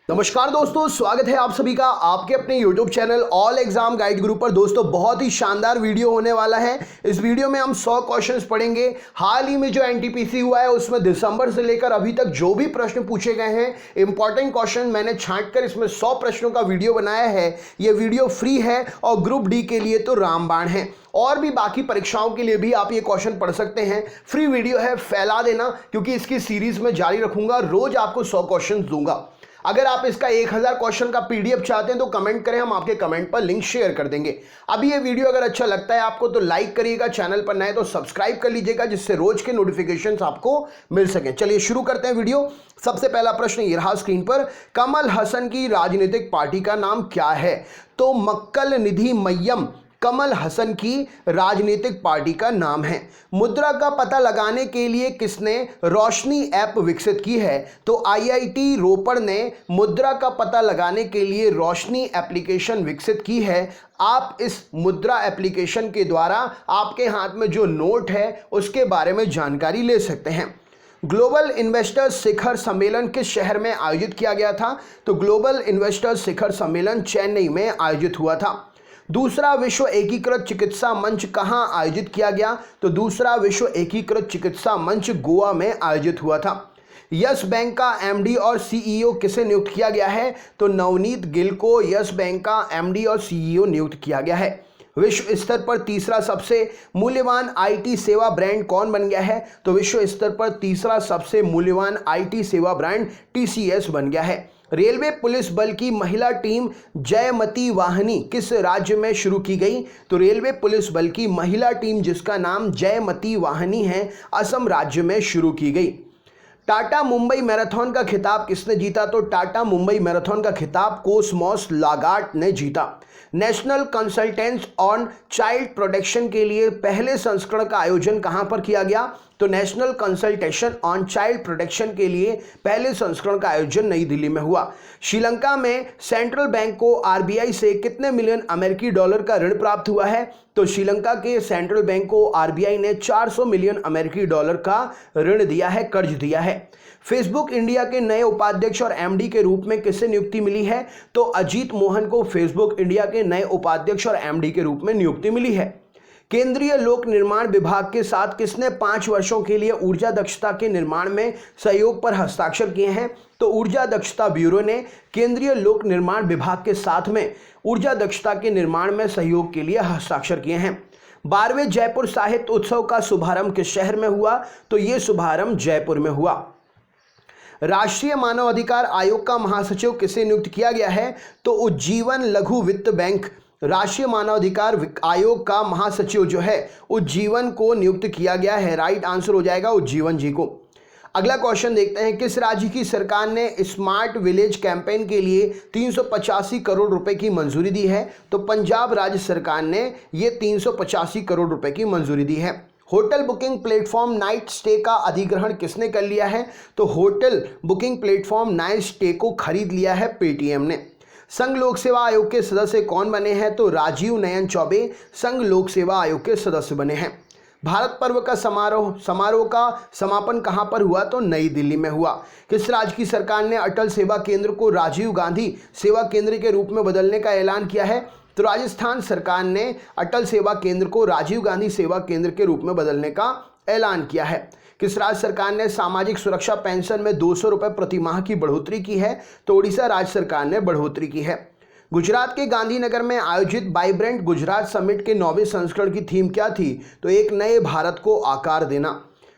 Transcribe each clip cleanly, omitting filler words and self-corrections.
नमस्कार दोस्तों, स्वागत है आप सभी का आपके अपने YouTube channel all exam guide गुरु पर। दोस्तों बहुत ही शानदार वीडियो होने वाला है। इस वीडियो में हम 100 क्वेश्चंस पढ़ेंगे। हाल ही में जो एनटीपीसी हुआ है उसमें दिसंबर से लेकर अभी तक जो भी प्रश्न पूछे गए हैं, इंपॉर्टेंट क्वेश्चन मैंने छांटकर इसमें 100 प्रश्नों का वीडियो बनाया है। ये वीडियो फ्री है और ग्रुप डी के लिए तो रामबाण है, और भी बाकी परीक्षाओं के लिए भी आप ये क्वेश्चन पढ़ सकते हैं। फ्री वीडियो है, फैला देना, क्योंकि इसकी सीरीज में जारी रखूंगा, रोज आपको 100 क्वेश्चन दूंगा। अगर आप इसका 1000 क्वेश्चन का पीडीएफ चाहते हैं तो कमेंट करें, हम आपके कमेंट पर लिंक शेयर कर देंगे। अभी ये वीडियो अगर अच्छा लगता है आपको तो लाइक करिएगा, चैनल पर नए तो सब्सक्राइब कर लीजिएगा, जिससे रोज के नोटिफिकेशंस आपको मिल सके। चलिए शुरू करते हैं वीडियो। सबसे पहला प्रश्न ये रहा स्क्रीन पर, कमल हसन की राजनीतिक पार्टी का नाम क्या है? तो मक्कल निधि मय्यम कमल हसन की राजनीतिक पार्टी का नाम है। मुद्रा का पता लगाने के लिए किसने रोशनी ऐप विकसित की है? तो आईआईटी रोपड़ ने मुद्रा का पता लगाने के लिए रोशनी एप्लीकेशन विकसित की है। आप इस मुद्रा एप्लीकेशन के द्वारा आपके हाथ में जो नोट है उसके बारे में जानकारी ले सकते हैं। ग्लोबल इन्वेस्टर्स शिखर सम्मेलन किस शहर में आयोजित किया गया था? तो ग्लोबल इन्वेस्टर्स शिखर सम्मेलन चेन्नई में आयोजित हुआ था। दूसरा विश्व एकीकृत चिकित्सा मंच कहां आयोजित किया गया? तो दूसरा विश्व एकीकृत चिकित्सा मंच गोवा में आयोजित हुआ था। यस बैंक का एमडी और सीईओ किसे नियुक्त किया गया है? तो नवनीत गिल को यस बैंक का एमडी और सीईओ नियुक्त किया गया है। विश्व स्तर पर तीसरा सबसे मूल्यवान आईटी सेवा ब्रांड कौन बन गया है? तो विश्व स्तर पर तीसरा सबसे मूल्यवान आईटी सेवा ब्रांड टीसीएस बन गया है। रेलवे पुलिस बल की महिला टीम जयमती वाहिनी किस राज्य में शुरू की गई? तो रेलवे पुलिस बल की महिला टीम जिसका नाम जयमती वाहिनी है, असम राज्य में शुरू की गई। टाटा मुंबई मैराथन का खिताब किसने जीता? तो टाटा मुंबई मैराथन का खिताब कोसमोस लागार्ट ने जीता। National consultants on child protection के लिए पहले संस्करण का आयोजन कहां पर किया गया? तो national consultation on child protection के लिए पहले संस्करण का आयोजन नई दिल्ली में हुआ। श्रीलंका में सेंट्रल बैंक को आरबीआई से कितने मिलियन अमेरिकी डॉलर का ऋण प्राप्त हुआ है? तो श्रीलंका के सेंट्रल बैंक को आरबीआई ने 400 मिलियन अमेरिकी डॉलर का ऋण दिया है, कर्ज दिया है। फेसबुक इंडिया के नए उपाध्यक्ष और एमडी के रूप में किसे नियुक्ति मिली है? तो अजीत मोहन को फेसबुक इंडिया के नए उपाध्यक्ष और एमडी के रूप में नियुक्ति मिली है। केंद्रीय लोक निर्माण विभाग के साथ किसने 5 वर्षों के लिए ऊर्जा दक्षता के निर्माण में सहयोग पर हस्ताक्षर किए हैं? तो ऊर्जा दक्षता ब्यूरो ने केंद्रीय लोक निर्माण विभाग के साथ में ऊर्जा दक्षता के निर्माण में सहयोग के लिए हस्ताक्षर किए हैं। 12वें जयपुर साहित्य उत्सव का शुभारंभ किस शहर में हुआ? तो यह शुभारंभ जयपुर में हुआ। राष्ट्रीय मानव अधिकार आयोग का महासचिव किसे नियुक्त किया गया है? तो उज्जीवन लघु वित्त बैंक राष्ट्रीय मानवाधिकार आयोग का महासचिव जो है उज्जीवन को नियुक्त किया गया है। राइट आंसर हो जाएगा उज्जीवन जी को। अगला क्वेश्चन देखते हैं, किस राज्य की सरकार ने स्मार्ट विलेज कैंपेन के लिए 385 करोड़ रुपए की मंजूरी दी है? तो पंजाब राज्य सरकार ने ये 385 करोड़ रुपए की मंजूरी दी है। Hotel booking platform night stay का अधिग्रहण किसने कर लिया है? तो hotel booking platform night stay को खरीद लिया है पेटीएम ने। संघ लोक सेवा आयोग के सदस्य कौन बने हैं? तो राजीव नयन चौबे संघ लोक सेवा आयोग के सदस्य बने हैं। भारत पर्व का समारोह का समापन कहां पर हुआ? तो नई दिल्ली में हुआ। किस राज्य की सरकार ने अटल सेवा केंद्र को राजीव गांधी सेवा केंद्र के रूप में बदलने का ऐलान किया है? तो राजस्थान सरकार ने अटल सेवा केंद्र को राजीव गांधी सेवा केंद्र के रूप में बदलने का ऐलान किया है। किस राज्य सरकार ने सामाजिक सुरक्षा पेंशन में 200 रुपए प्रति माह की बढ़ोतरी की है? तो ओडिशा राज्य सरकार ने बढ़ोतरी की है। गुजरात के गांधीनगर में आयोजित वाइब्रेंट गुजरात समिट के 9वें संस्करण की थीम क्या थी? तो एक नए भारत को आकार देना।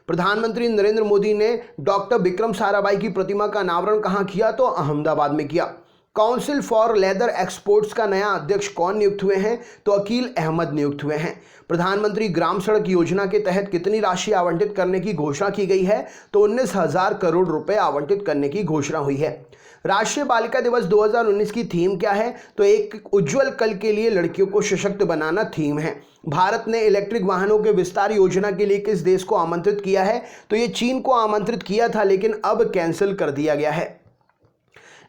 प्रधानमंत्री नरेंद्र मोदी ने डॉक्टर विक्रम साराभाई की प्रतिमा का अनावरण कहां किया? तो अहमदाबाद में किया। काउंसिल फॉर लेदर एक्सपोर्ट्स का नया अध्यक्ष कौन नियुक्त हुए हैं? तो अकील अहमद नियुक्त हुए हैं। प्रधानमंत्री ग्राम सड़क योजना के तहत कितनी राशि आवंटित करने की घोषणा की गई है? तो 19,000 करोड़ रुपए आवंटित करने की घोषणा हुई है। राष्ट्रीय बालिका दिवस 2019 की थीम क्या है? तो एक उज्जवल कल के लिए लड़कियों को सशक्त बनाना थीम है। भारत ने इलेक्ट्रिक वाहनों के विस्तार योजना के लिए किस देश को आमंत्रित किया है? तो ये चीन को आमंत्रित किया था, लेकिन अब कैंसिल कर दिया गया है।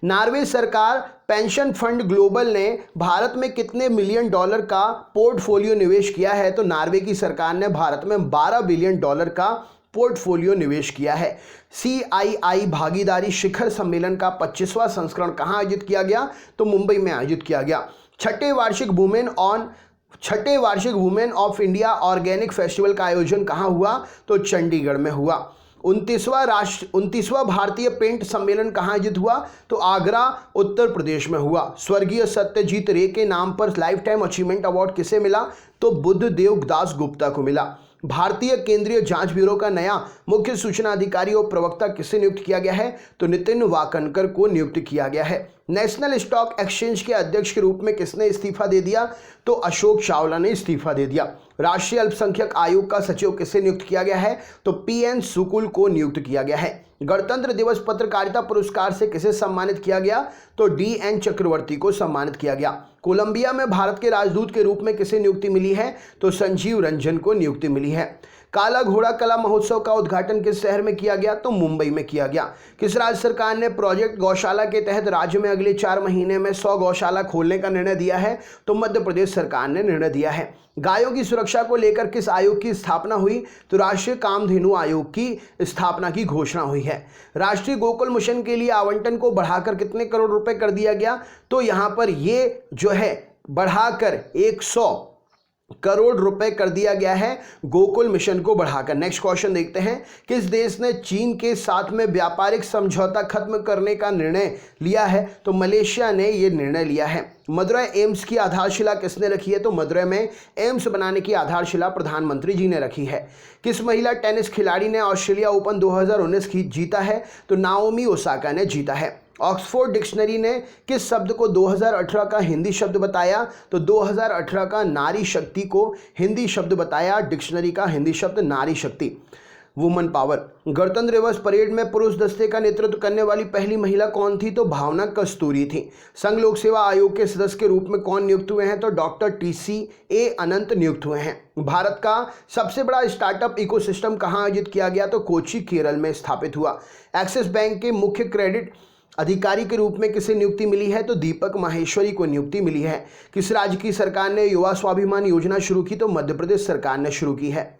नॉर्वे सरकार पेंशन फंड ग्लोबल ने भारत में कितने मिलियन डॉलर का पोर्टफोलियो निवेश किया है? तो नॉर्वे की सरकार ने भारत में 12 बिलियन डॉलर का पोर्टफोलियो निवेश किया है। CII भागीदारी शिखर सम्मेलन का 25वां संस्करण कहाँ आयोजित किया गया? तो मुंबई में आयोजित किया गया। छठे वार्षिक women of India organic festival का आयोजन कहाँ हुआ? तो चंडीगढ़ में हुआ। 29वां भारतीय पेंट सम्मेलन कहाँ आयोजित हुआ? तो आगरा, उत्तर प्रदेश में हुआ। स्वर्गीय सत्यजीत रे के नाम पर लाइफ टाइम अचीवमेंट अवार्ड किसे मिला? तो बुद्धदेव दास गुप्ता को मिला। भारतीय केंद्रीय जांच ब्यूरो का नया मुख्य सूचना अधिकारी और प्रवक्ता किसे नियुक्त किया गया है? तो नितिन वाकनकर को नियुक्त किया गया है। नेशनल स्टॉक एक्सचेंज के अध्यक्ष के रूप में किसने इस्तीफा दे दिया? तो अशोक चावला ने इस्तीफा दे दिया। राष्ट्रीय अल्पसंख्यक आयोग का सचिव किसे नियुक्त किया गया है? तो PN सुकुल को नियुक्त किया गया है। गणतंत्र दिवस पत्रकारिता पुरस्कार से किसे सम्मानित किया गया? तो DN चक्रवर्ती को सम्मानित किया गया। कोलंबिया में भारत के राजदूत के रूप में किसे नियुक्ति मिली है? तो संजीव रंजन को नियुक्ति मिली है। काला घोड़ा कला महोत्सव का उद्घाटन किस शहर में किया गया? तो मुंबई में किया गया। किस राज्य सरकार ने प्रोजेक्ट गौशाला के तहत राज्य में अगले 4 महीने में 100 गौशाला खोलने का निर्णय दिया है? तो मध्य प्रदेश सरकार ने निर्णय दिया है। गायों की सुरक्षा को लेकर किस आयोग की स्थापना हुई? तो राष्ट्रीय कामधेनु आयोग की स्थापना की घोषणा हुई है। राष्ट्रीय गोकुल मिशन के लिए आवंटन को बढ़ाकर कितने करोड़ रुपए कर दिया गया? तो यहां पर ये जो है बढ़ाकर 100 करोड़ रुपए कर दिया गया है गोकुल मिशन को बढ़ाकर। नेक्स्ट क्वेश्चन देखते हैं। किस देश ने चीन के साथ में व्यापारिक समझौता खत्म करने का निर्णय लिया है? तो मलेशिया ने यह निर्णय लिया है। मदुरै एम्स की आधारशिला किसने रखी है? तो मदुरै में एम्स बनाने की आधारशिला प्रधानमंत्री जी ने रखी है। किस महिला टेनिस खिलाड़ी ने ऑस्ट्रेलिया ओपन 2019 जीता है? तो नाओमी ओसाका ने जीता है। ऑक्सफोर्ड डिक्शनरी ने किस शब्द को 2018 का हिंदी शब्द बताया? तो 2018 का नारी शक्ति को हिंदी शब्द बताया। डिक्शनरी का हिंदी शब्द नारी शक्ति, वुमन पावर। गणतंत्र दिवस परेड में पुरुष दस्ते का नेतृत्व करने वाली पहली महिला कौन थी? तो भावना कस्तूरी थी। संघ लोक सेवा आयोग के सदस्य के रूप में कौन नियुक्त हुए हैं? तो डॉक्टर TCA अनंत नियुक्त हुए हैं। भारत का सबसे बड़ा स्टार्टअप इकोसिस्टम कहाँ आयोजित किया गया? तो कोची, केरल में स्थापित हुआ। एक्सिस बैंक के मुख्य क्रेडिट अधिकारी के रूप में किसे नियुक्ति मिली है? तो दीपक माहेश्वरी को नियुक्ति मिली है। किस राज्य की सरकार ने युवा स्वाभिमान योजना शुरू की? तो मध्य प्रदेश सरकार ने शुरू की है।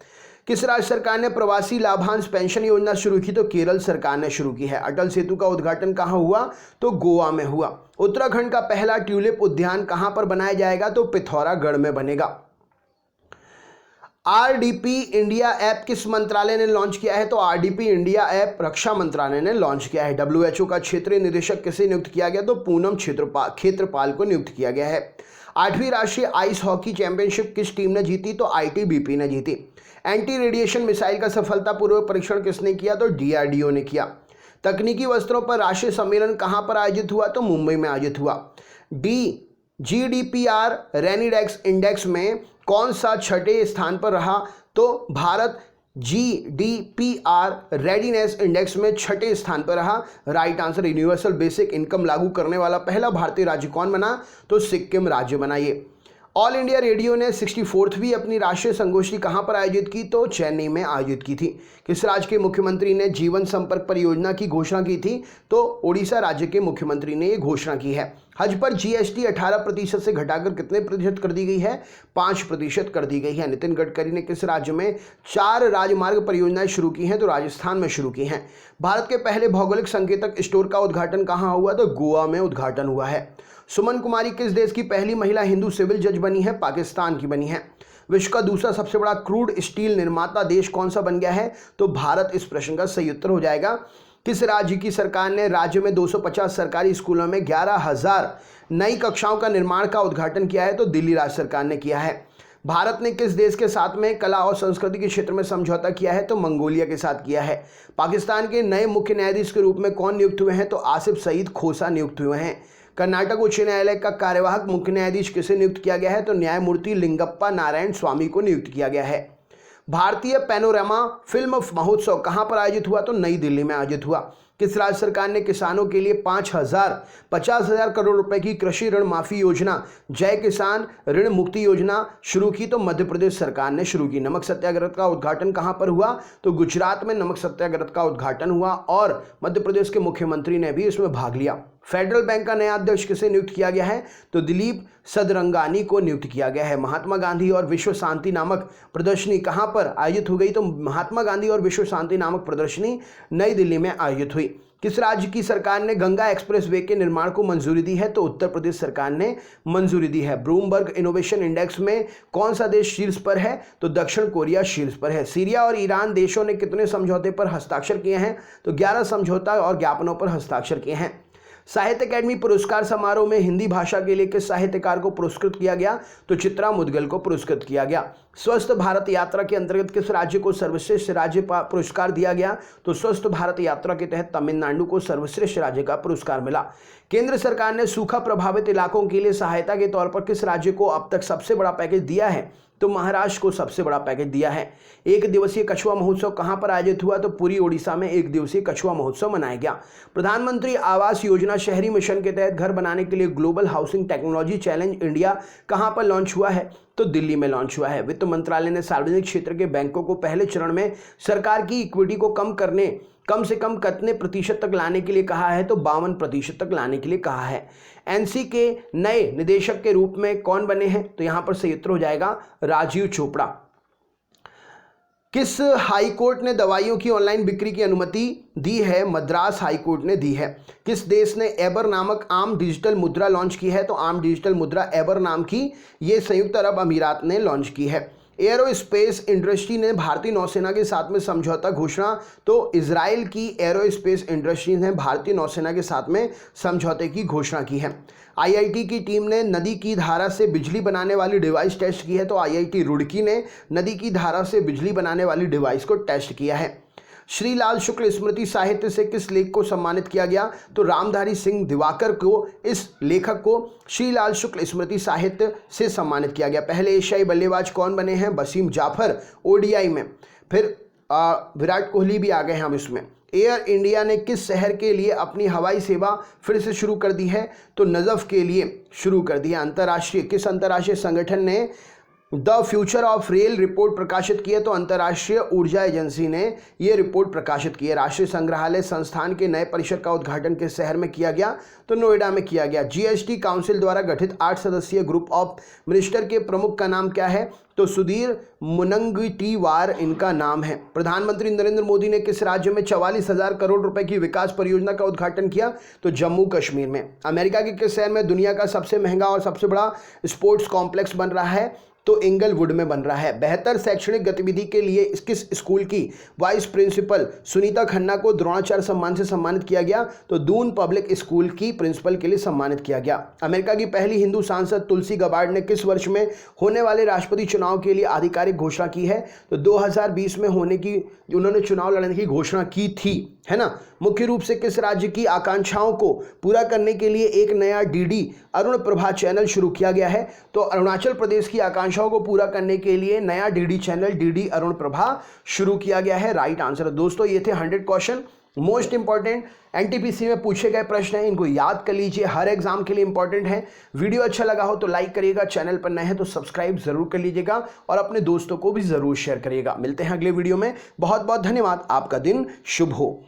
किस राज्य सरकार ने प्रवासी लाभांश पेंशन योजना शुरू की? तो केरल सरकार ने शुरू की है। अटल सेतु का उद्घाटन कहाँ हुआ? तो गोवा में हुआ। उत्तराखंड का पहला ट्यूलिप उद्यान कहाँ पर बनाया जाएगा? तो पिथौरागढ़ में बनेगा। RDP इंडिया ऐप किस मंत्रालय ने लॉन्च किया है? तो RDP इंडिया ऐप रक्षा मंत्रालय ने लॉन्च किया है। WHO का क्षेत्रीय निदेशक किसे नियुक्त किया गया? तो पूनम क्षेत्रपाल को नियुक्त किया गया है। 8वीं राष्ट्रीय आइस हॉकी चैंपियनशिप किस टीम ने जीती? तो ITBP ने जीती। एंटी रेडिएशन मिसाइल का सफलतापूर्वक परीक्षण किसने किया? तो DRDO ने किया। तकनीकी वस्त्रों पर राष्ट्रीय सम्मेलन कहाँ पर आयोजित हुआ? तो मुंबई में आयोजित हुआ। GDPR रेनिडेक्स इंडेक्स में कौन सा छठे स्थान पर रहा? तो भारत GDPR रेडीनेस इंडेक्स में छठे स्थान पर रहा। Right answer. Universal basic income लागू करने वाला पहला भारतीय राज्य कौन बना? तो सिक्किम राज्य बना। ये ऑल इंडिया रेडियो ने 64वीं अपनी राष्ट्रीय संगोष्ठी कहां पर आयोजित की? तो चेन्नई में आयोजित की थी। किस राज्य के मुख्यमंत्री ने जीवन संपर्क परियोजना की घोषणा की थी? तो ओडिशा राज्य के मुख्यमंत्री ने यह घोषणा की है। हज पर GST 18% से घटाकर कितने प्रतिशत कर दी गई है? 5% कर दी गई है। नितिन गडकरी ने किस राज्य में 4 राजमार्ग परियोजनाएं शुरू की हैं? तो राजस्थान में शुरू की हैं। भारत के पहले भौगोलिक संकेतक स्टोर का उद्घाटन कहाँ हुआ? तो गोवा में उद्घाटन हुआ है। सुमन कुमारी किस देश की पहली महिला हिंदू सिविल जज बनी है? पाकिस्तान की बनी है। विश्व का दूसरा सबसे बड़ा क्रूड स्टील निर्माता देश कौन सा बन गया है? तो भारत इस प्रश्न का सही उत्तर हो जाएगा। किस राज्य की सरकार ने राज्य में 250 सरकारी स्कूलों में 11,000 नई कक्षाओं का निर्माण का उद्घाटन किया है? तो दिल्ली राज्य सरकार ने किया है। भारत ने किस देश के साथ में कला और संस्कृति के क्षेत्र में समझौता किया है? तो मंगोलिया के साथ किया है। पाकिस्तान के नए मुख्य न्यायाधीश के रूप में कौन नियुक्त हुए हैं? तो आसिफ सईद खोसा नियुक्त हुए हैं। कर्नाटक उच्च न्यायालय का कार्यवाहक मुख्य न्यायाधीश किसे नियुक्त किया गया है? तो न्यायमूर्ति लिंगप्पा नारायण स्वामी को नियुक्त किया गया है। भारतीय पैनोरामा फिल्म महोत्सव कहां पर आयोजित हुआ? तो नई दिल्ली में आयोजित हुआ। किस राज्य सरकार ने किसानों के लिए 50,000 करोड़ रुपए की कृषि ऋण माफी योजना जय किसान ऋण मुक्ति योजना शुरू की? तो मध्य प्रदेश सरकार ने शुरू की। नमक सत्याग्रह का उद्घाटन कहां पर हुआ? तो गुजरात में नमक सत्याग्रह का उद्घाटन हुआ और मध्य प्रदेश के मुख्यमंत्री ने भी इसमें भाग लिया। फेडरल बैंक का नया अध्यक्ष किसे नियुक्त किया गया है? तो दिलीप सदरंगानी को नियुक्त किया गया है। महात्मा गांधी और विश्व शांति नामक प्रदर्शनी कहां पर आयोजित हो गई? तो महात्मा गांधी और विश्व शांति नामक प्रदर्शनी नई दिल्ली में आयोजित हुई। किस राज्य की सरकार ने गंगा एक्सप्रेस वे के निर्माण को मंजूरी दी है? तो उत्तर प्रदेश सरकार ने मंजूरी दी है। ब्लूमबर्ग इनोवेशन इंडेक्स में कौन सा देश शीर्ष पर है? तो दक्षिण कोरिया शीर्ष पर है। सीरिया और ईरान देशों ने कितने समझौते पर हस्ताक्षर किए हैं? तो 11 समझौता और ज्ञापनों पर हस्ताक्षर किए हैं। साहित्य अकादमी पुरस्कार समारोह में हिंदी भाषा के लिए किस साहित्यकार को पुरस्कृत किया गया? तो चित्रा मुदगल को पुरस्कृत किया गया। स्वस्थ भारत यात्रा के अंतर्गत किस राज्य को सर्वश्रेष्ठ राज्य पुरस्कार दिया गया? तो स्वस्थ भारत यात्रा के तहत तमिलनाडु को सर्वश्रेष्ठ राज्य का पुरस्कार मिला। केंद्र सरकार ने सूखा प्रभावित इलाकों के लिए सहायता के तौर पर किस राज्य को अब तक सबसे बड़ा पैकेज दिया है? तो महाराष्ट्र को सबसे बड़ा पैकेज दिया है। एक दिवसीय कछुआ महोत्सव कहां पर आयोजित हुआ? तो पूरी ओडिशा में एक दिवसीय कछुआ महोत्सव मनाया गया। प्रधानमंत्री आवास योजना शहरी मिशन के तहत घर बनाने के लिए global housing technology challenge India कहां पर लॉन्च हुआ है? तो दिल्ली में लॉन्च हुआ है। वित्त मंत्रालय ने सार्वजनिक क्षेत्र के बैंकों को पहले चरण में सरकार की इक्विटी को कम से कम कितने प्रतिशत तक लाने के लिए कहा है? तो 52% तक लाने के लिए कहा है। एनसी के नए निदेशक के रूप में कौन बने हैं? तो यहां पर सही उत्तर हो जाएगा राजीव चोपड़ा। किस हाई कोर्ट ने दवाइयों की ऑनलाइन बिक्री की अनुमति दी है? मद्रास हाई कोर्ट ने दी है। किस देश ने एबर नामक आम डिजिटल मुद्रा लॉन्च की है? तो आम डिजिटल मुद्रा एबर नाम की ये संयुक्त अरब अमीरात ने लॉन्च की है। एरोस्पेस इंडस्ट्री ने भारतीय नौसेना के साथ में समझौता घोषणा। तो इजराइल की एरोस्पेस इंडस्ट्री ने भारतीय नौसेना के साथ में समझौते की घोषणा की है। आईआईटी की टीम ने नदी की धारा से बिजली बनाने वाली डिवाइस टेस्ट की है। तो आईआईटी रुड़की ने नदी की धारा से बिजली बनाने वाली डिवाइस को टेस्ट किया है। श्री लाल शुक्ल स्मृति साहित्य से किस लेखक को सम्मानित किया गया? तो रामधारी सिंह दिवाकर को, इस लेखक को श्री लाल शुक्ल स्मृति साहित्य से सम्मानित किया गया। पहले एशियाई बल्लेबाज कौन बने हैं? वसीम जाफर ओडीआई में। फिर विराट कोहली भी आ गए हैं हम इसमें। एयर इंडिया ने किस शहर के लिए अपनी हवाई सेवा फिर से शुरू कर दी है? तो नजफ के लिए शुरू कर दी है। किस अंतर्राष्ट्रीय संगठन ने the future of rail report प्रकाशित की है? तो अंतर्राष्ट्रीय ऊर्जा एजेंसी ने यह रिपोर्ट प्रकाशित की है। राष्ट्रीय संग्रहालय संस्थान के नए परिसर का उद्घाटन किस शहर में किया गया? तो नोएडा में किया गया। जीएसटी काउंसिल द्वारा गठित 8 सदस्यीय ग्रुप ऑफ मिनिस्टर के प्रमुख का नाम क्या है? तो सुधीर मुनंगटीवार इनका नाम है। प्रधानमंत्री नरेंद्र मोदी ने किस राज्य में 44,000 करोड़ रुपए की विकास परियोजना का उद्घाटन किया? तो जम्मू कश्मीर में। अमेरिका के किस शहर में दुनिया का सबसे महंगा और सबसे बड़ा स्पोर्ट्स कॉम्प्लेक्स बन रहा है? तो इंगलवुड में बन रहा है। बेहतर शैक्षणिक गतिविधि के लिए किस स्कूल की वाइस प्रिंसिपल सुनीता खन्ना को द्रोणाचार्य सम्मान से सम्मानित किया गया? तो दून पब्लिक स्कूल की प्रिंसिपल के लिए सम्मानित किया गया। अमेरिका की पहली हिंदू सांसद तुलसी गबार्ड ने किस वर्ष में होने वाले राष्ट्रपति चुनाव के लिए आधिकारिक घोषणा की है? तो 2020 में उन्होंने चुनाव लड़ने की घोषणा की थी, है ना। मुख्य रूप से किस राज्य की आकांक्षाओं को पूरा करने के लिए एक नया डीडी अरुण प्रभा चैनल शुरू किया गया है? तो अरुणाचल प्रदेश की आकांक्षाओं को पूरा करने के लिए नया DD channel DD Arun Prabha शुरू किया गया है। Right answer. दोस्तों ये थे 100 क्वेश्चन मोस्ट इंपॉर्टेंट एनटीपीसी में पूछे गए प्रश्न हैं, इनको याद कर लीजिए, हर एग्जाम के लिए इंपॉर्टेंट है। वीडियो अच्छा लगा हो तो लाइक करिएगा, चैनल पर नए हैं तो सब्सक्राइब जरूर कर लीजिएगा और अपने दोस्तों को भी जरूर शेयर करिएगा। मिलते हैं अगले वीडियो में। बहुत बहुत धन्यवाद। आपका दिन शुभ हो।